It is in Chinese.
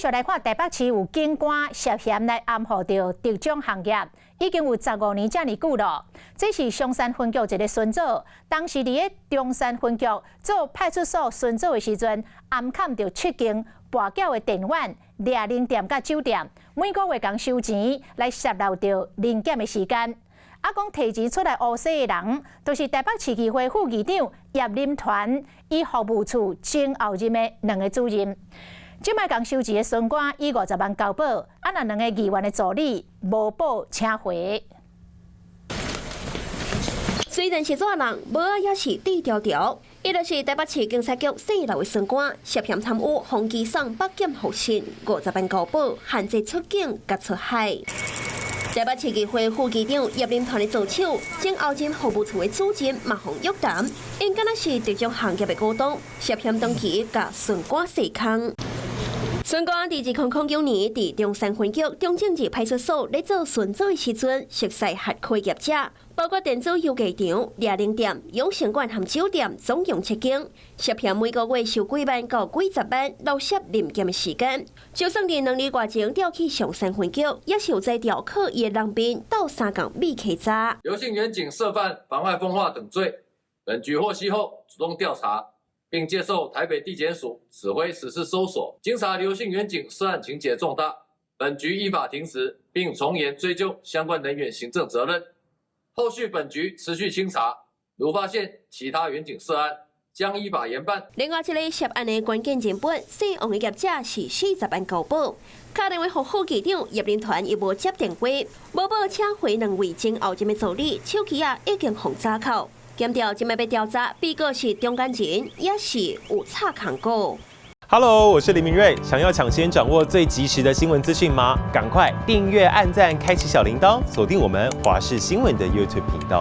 续来看台北市有警官涉嫌来暗号着特种行业，已经有15年这么久了。这是松山分局一个分组，当时伫个中山分局做派出所巡组的时阵，暗砍着7间跋筊的店碗、掠零店甲酒店，每个月共收钱来泄漏着零检的时间。啊，讲提钱出来乌洗的人，就是台北市议会副议长叶林团以服务处前后任的2个主任。即摆共收钱的巡官以50万交保，啊，那2个议员的助理无保请回。虽然是做人，无啊也是低调调。伊就是台北市警察局4楼的巡官，涉嫌贪污风机送北检复审，50万交保，限制出境甲出海。台北市议会副议长叶林团的助手，前后任服务处的主任马洪玉谈，因敢若是特种行业的股东，涉嫌长期甲巡官洗空。巡官伫2009年伫中山分局中正市派出所咧做巡组的时阵，熟悉合规业者，包括电子邮寄场、掠零店、养生馆和酒店，总共7间，涉嫌每个月收几万到几十万，漏涉零检的时间。就算伫2年外前调去上山分局，也是有在调考伊的人兵到3港密客查。刘姓员警涉犯妨害风化等罪，本局获悉后主动调查，并接受台北地检署指挥实施搜索。经查，刘姓员警涉案情节重大，本局依法停职，并从严追究相关人员行政责任。后续本局持续清查，如发现其他员警涉案，将依法严办。另外一个涉案的关键人物，姓王的业者是40万交保，打电话给副议长叶林团，伊无接电话，无保请回2位前后任的助理，手机啊已经封查扣。检调今摆要调查，被告是中间人，也是有差扛过。Hello， 我是林明瑞。想要抢先掌握最及时的新闻资讯吗？赶快订阅、按赞、开启小铃铛，锁定我们华视新闻的 YouTube 频道。